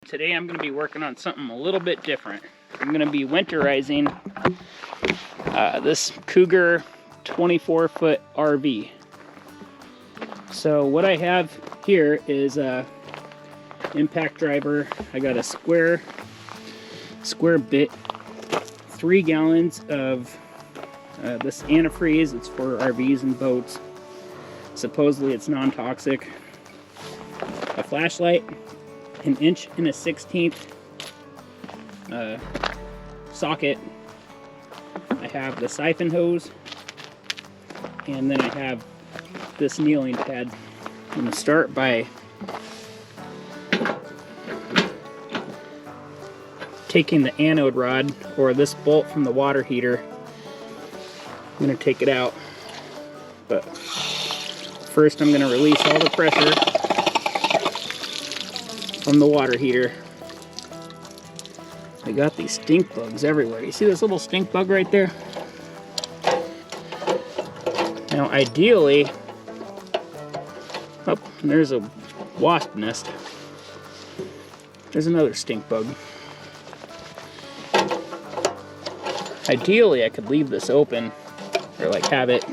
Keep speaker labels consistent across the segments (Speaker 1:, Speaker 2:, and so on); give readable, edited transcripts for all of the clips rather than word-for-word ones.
Speaker 1: Today I'm going to be working on something a little bit different. I'm going to be winterizing this Cougar 24-foot RV. So what I have here is a impact driver. I got a square bit, 3 gallons of this antifreeze. It's for RVs and boats. Supposedly it's non-toxic. A flashlight, an 1 1/16 socket. I have the siphon hose, and then I have this kneeling pad. I'm going to start by taking the anode rod, or this bolt from the water heater. I'm going to take it out, but first I'm going to release all the pressure from the water heater. I got these stink bugs everywhere. You see this little stink bug right there? Now ideally, oh, there's a wasp nest. There's another stink bug. Ideally I could leave this open, or like have it.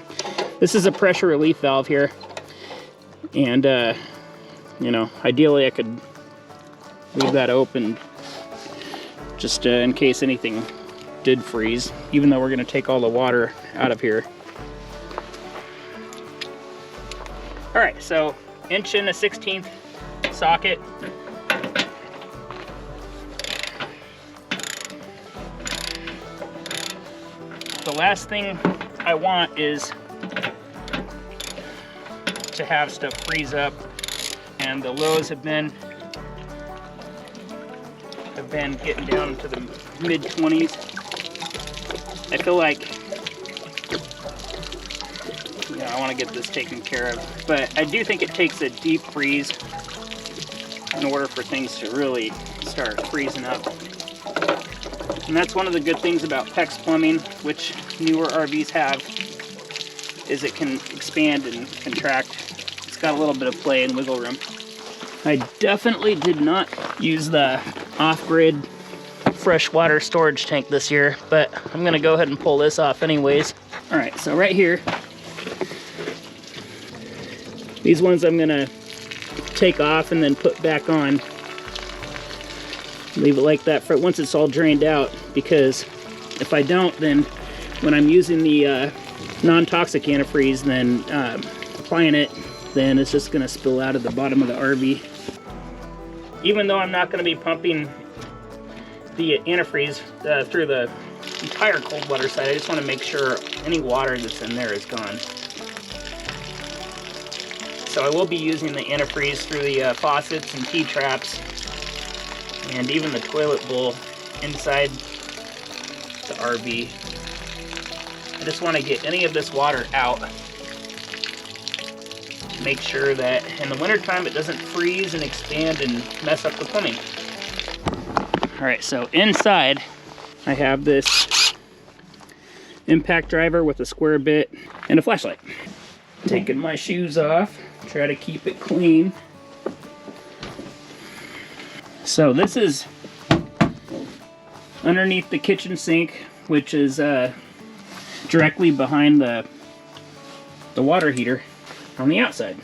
Speaker 1: This is a pressure relief valve here, and you know, ideally I could leave that open just in case anything did freeze, even though we're going to take all the water out of here. Alright, so 1 1/16 socket. The last thing I want is to have stuff freeze up, and the lows have been getting down to the mid-20s. I feel like, yeah, I want to get this taken care of, but I do think it takes a deep freeze in order for things to really start freezing up. And that's one of the good things about PEX plumbing, which newer RVs have, is it can expand and contract. It's got a little bit of play and wiggle room. I definitely did not use the off-grid freshwater storage tank this year, but I'm gonna go ahead and pull this off anyways. All right, so right here, these ones I'm gonna take off and then put back on. Leave it like that for once it's all drained out, because if I don't, then when I'm using the non-toxic antifreeze, then applying it, then it's just gonna spill out of the bottom of the RV. Even though I'm not gonna be pumping the antifreeze through the entire cold water side, I just wanna make sure any water that's in there is gone. So I will be using the antifreeze through the faucets and T-traps, and even the toilet bowl inside the RV. I just want to get any of this water out. Make sure that in the wintertime it doesn't freeze and expand and mess up the plumbing. Alright, so inside I have this impact driver with a square bit and a flashlight. Taking my shoes off, try to keep it clean. So this is underneath the kitchen sink, which is directly behind the water heater on the outside.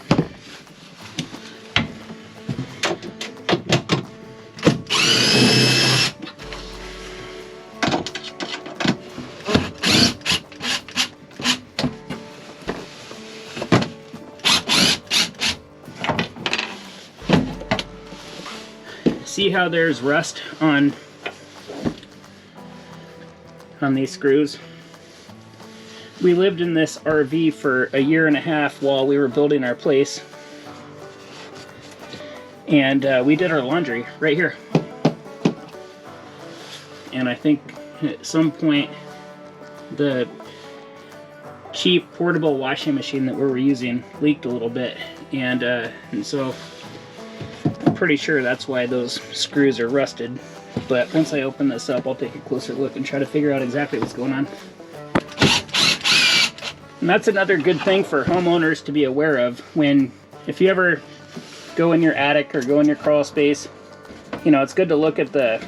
Speaker 1: See how there's rust on these screws? We lived in this RV for 1.5 years while we were building our place, and we did our laundry right here. And I think at some point the cheap portable washing machine that we were using leaked a little bit, and so I'm pretty sure that's why those screws are rusted. But once I open this up, I'll take a closer look and try to figure out exactly what's going on. And that's another good thing for homeowners to be aware of. If you ever go in your attic or go in your crawl space, you know, it's good to look at the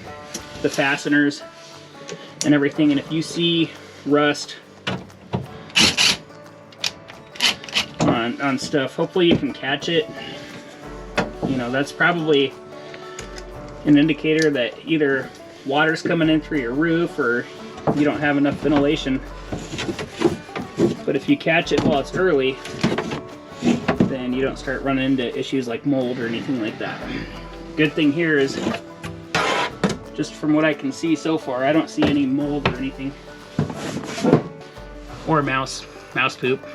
Speaker 1: fasteners and everything, and if you see rust on stuff, hopefully you can catch it. You know, that's probably an indicator that either water's coming in through your roof or you don't have enough ventilation. But if you catch it while it's early, then you don't start running into issues like mold or anything like that. Good thing here is, just from what I can see so far, I don't see any mold or anything. Or mouse poop.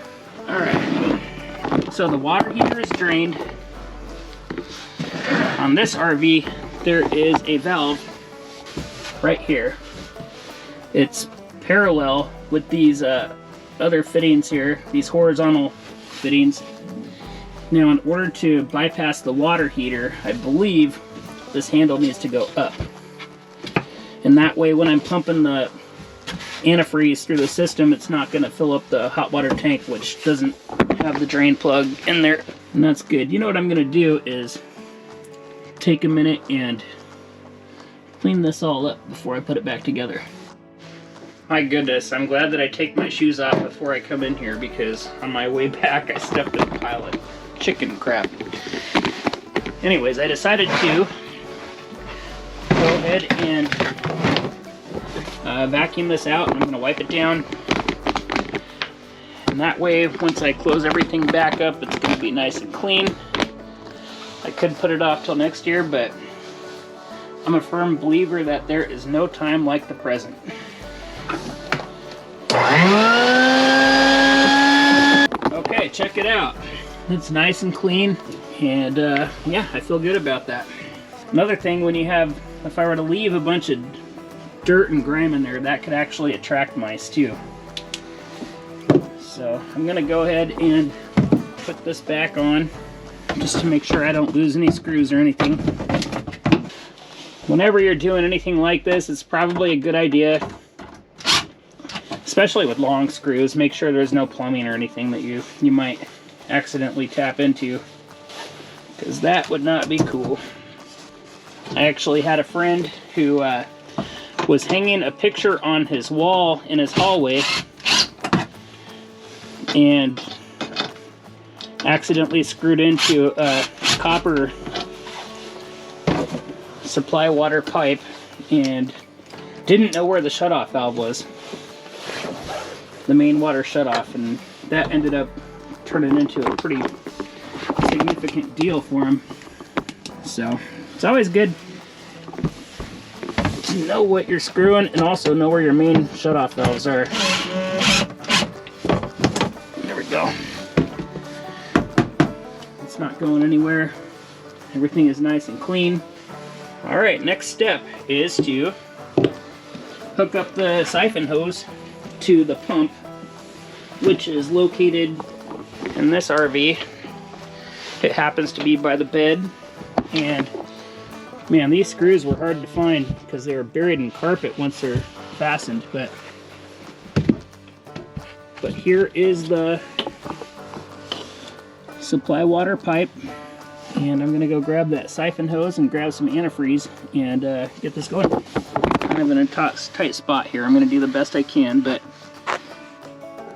Speaker 1: Alright, so the water heater is drained. On this RV, there is a valve right here. It's parallel with these other fittings here, these horizontal fittings. Now, in order to bypass the water heater, I believe this handle needs to go up. And that way, when I'm pumping the antifreeze through the system, it's not going to fill up the hot water tank, which doesn't have the drain plug in there. And that's good. You know what I'm going to do is take a minute and clean this all up before I put it back together. My goodness, I'm glad that I take my shoes off before I come in here, because on my way back I stepped in a pile of chicken crap. Anyways, I decided to go ahead and vacuum this out, and I'm going to wipe it down. And that way, once I close everything back up, it's going to be nice and clean. I could put it off till next year, but I'm a firm believer that there is no time like the present. Okay, check it out. It's nice and clean, and yeah, I feel good about that. Another thing, when you have, if I were to leave a bunch of dirt and grime in there, that could actually attract mice too. So I'm gonna go ahead and put this back on just to make sure I don't lose any screws or anything. Whenever you're doing anything like this, it's probably a good idea, especially with long screws, make sure there's no plumbing or anything that you might accidentally tap into, because that would not be cool. I actually had a friend who was hanging a picture on his wall in his hallway and accidentally screwed into a copper supply water pipe and didn't know where the shutoff valve was, the main water shutoff, and that ended up turning into a pretty significant deal for him. So it's always good to know what you're screwing and also know where your main shutoff valves are. There we go. It's not going anywhere. Everything is nice and clean. Alright, next step is to hook up the siphon hose to the pump, which is located in this RV. It happens to be by the bed, and man, these screws were hard to find because they were buried in carpet once they're fastened, but here is the supply water pipe, and I'm going to go grab that siphon hose and grab some antifreeze and get this going. I'm in a tight spot here. I'm going to do the best I can, but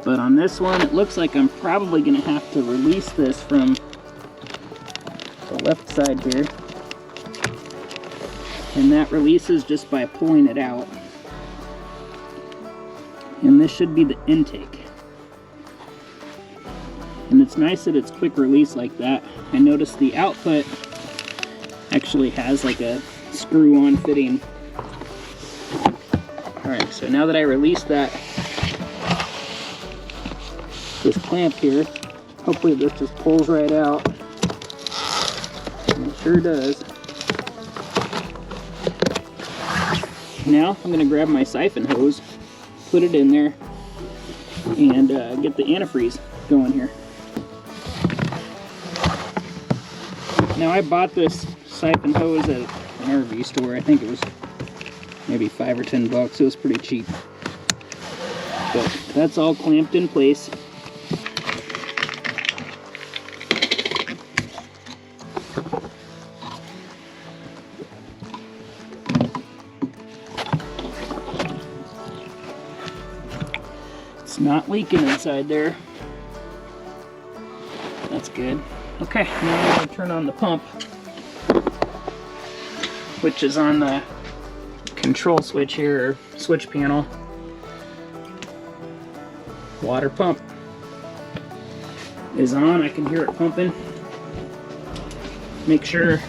Speaker 1: on this one, it looks like I'm probably going to have to release this from the left side here. And that releases just by pulling it out. And this should be the intake. And it's nice that it's quick release like that. I noticed the output actually has like a screw-on fitting. Alright, so now that I released this clamp here, hopefully this just pulls right out. And it sure does. Now I'm going to grab my siphon hose, put it in there, and get the antifreeze going here. Now I bought this siphon hose at an RV store. I think it was maybe $5 or $10. It was pretty cheap. But that's all clamped in place. Not leaking inside there. That's good. Okay, now I'm going to turn on the pump, which is on the control switch here, or switch panel. Water pump is on. I can hear it pumping. Make sure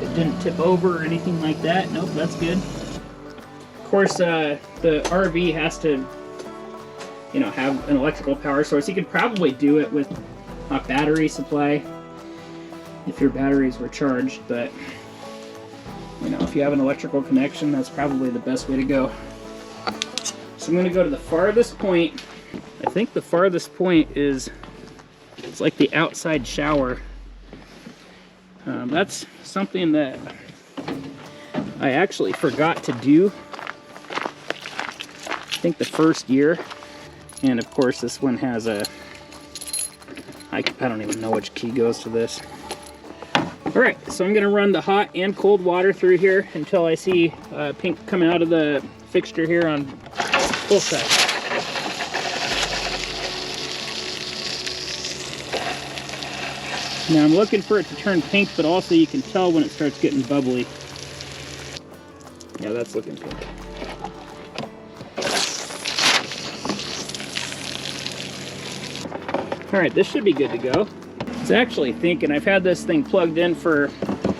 Speaker 1: it didn't tip over or anything like that. Nope, that's good. Of course, the RV has to, you know, have an electrical power source. You could probably do it with a battery supply if your batteries were charged, but you know, if you have an electrical connection, that's probably the best way to go. So I'm going to go to the farthest point. I think the farthest point is, it's like the outside shower. That's something that I actually forgot to do, I think the first year. And of course this one has a, I don't even know which key goes to this. Alright, so I'm going to run the hot and cold water through here until I see pink coming out of the fixture here on both sides. Now I'm looking for it to turn pink, but also you can tell when it starts getting bubbly. Yeah, that's looking pink. Alright, this should be good to go. I was actually thinking, I've had this thing plugged in for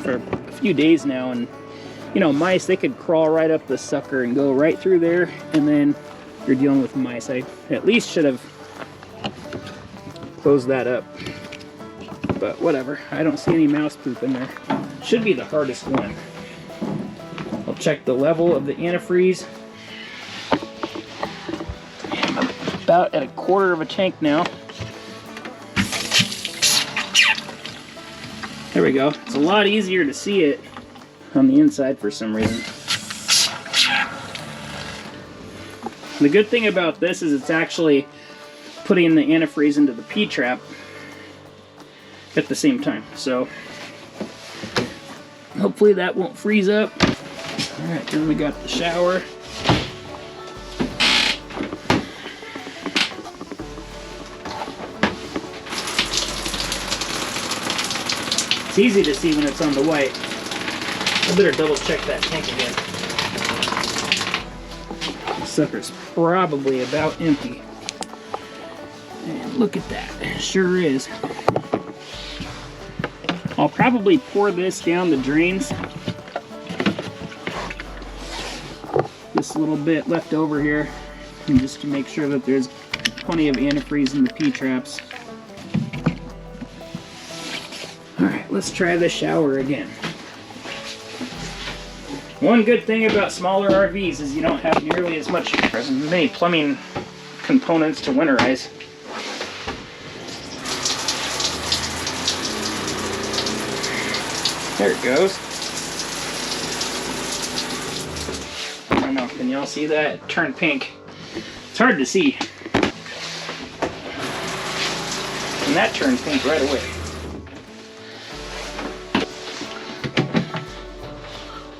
Speaker 1: a few days now, and you know, mice, they could crawl right up this sucker and go right through there, and then you're dealing with mice. I at least should have closed that up. But whatever, I don't see any mouse poop in there. Should be the hardest one. I'll check the level of the antifreeze. I'm about at 1/4 of a tank now. There we go. It's a lot easier to see it on the inside for some reason. The good thing about this is it's actually putting the antifreeze into the P-trap at the same time. So hopefully that won't freeze up. Alright, then we got the shower. It's easy to see when it's on the white. I better double check that tank again. This sucker's probably about empty. And look at that, it sure is. I'll probably pour this down the drains. This little bit left over here, and just to make sure that there's plenty of antifreeze in the P-traps. Alright, let's try the shower again. One good thing about smaller RVs is you don't have nearly as many plumbing components to winterize. There it goes. I don't know, can y'all see that? It turned pink. It's hard to see. And that turned pink right away.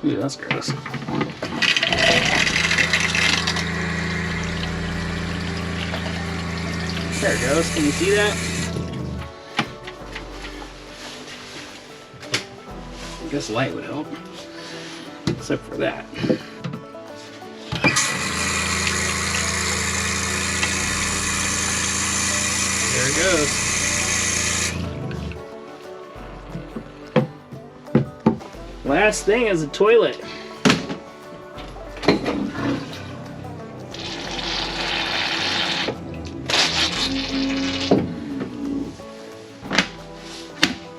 Speaker 1: Ooh, that's gross. There it goes. Can you see that? I guess light would help. Except for that. There it goes. Last thing is a toilet.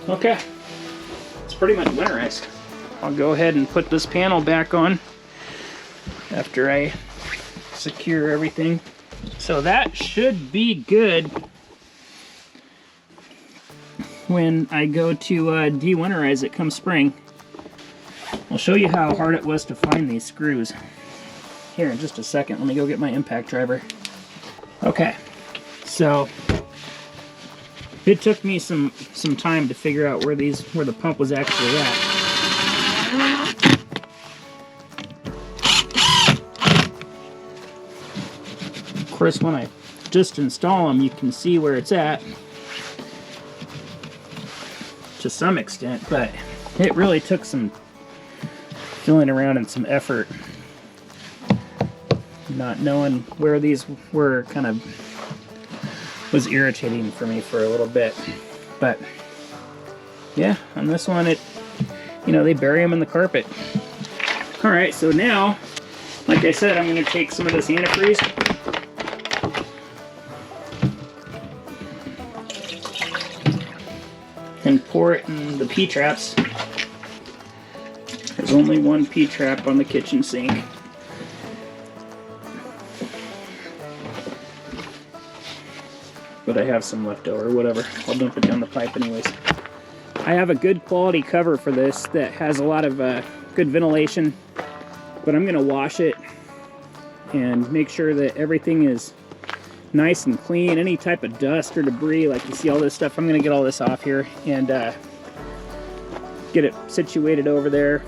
Speaker 1: Okay, it's pretty much winterized. I'll go ahead and put this panel back on after I secure everything. So that should be good when I go to de-winterize it come spring. I'll show you how hard it was to find these screws here in just a second. Let me go get my impact driver. Okay, so it took me some time to figure out where the pump was actually at. Of course, when I just install them, you can see where it's at to some extent, but it really took some feeling around and some effort. Not knowing where these were kind of was irritating for me for a little bit. But yeah, on this one, it, you know, they bury them in the carpet. All right, so now, like I said, I'm going to take some of this antifreeze. And pour it in the P-traps. There's only one P-trap on the kitchen sink. But I have some left over, whatever. I'll dump it down the pipe anyways. I have a good quality cover for this that has a lot of good ventilation, but I'm gonna wash it and make sure that everything is nice and clean. Any type of dust or debris, like you see all this stuff, I'm gonna get all this off here and get it situated over there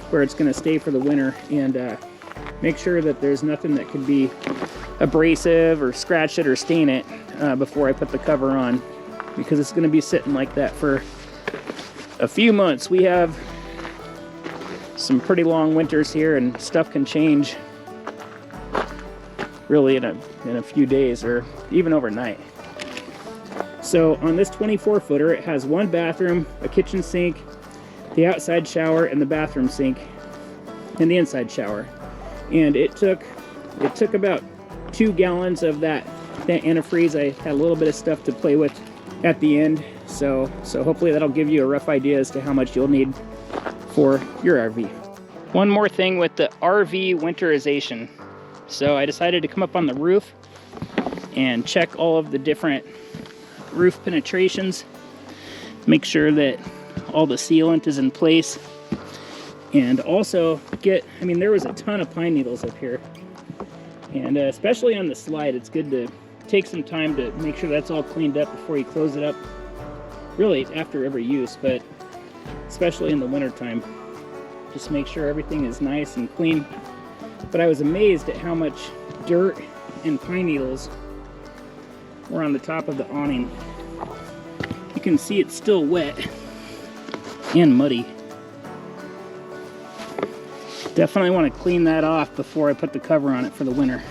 Speaker 1: where it's gonna stay for the winter, and make sure that there's nothing that could be abrasive or scratch it or stain it before I put the cover on, because it's going to be sitting like that for a few months. We have some pretty long winters here, and stuff can change really in a few days or even overnight. So on this 24 footer, it has one bathroom, a kitchen sink, the outside shower, and the bathroom sink, and the inside shower. And it took about 2 gallons of that antifreeze. I had a little bit of stuff to play with at the end, so hopefully that'll give you a rough idea as to how much you'll need for your RV. One more thing with the RV winterization. So I decided to come up on the roof and check all of the different roof penetrations, make sure that all the sealant is in place, and also I mean, there was a ton of pine needles up here. And especially on the slide, it's good to take some time to make sure that's all cleaned up before you close it up. Really, after every use, but especially in the winter time. Just make sure everything is nice and clean. But I was amazed at how much dirt and pine needles were on the top of the awning. You can see it's still wet and muddy. Definitely want to clean that off before I put the cover on it for the winter.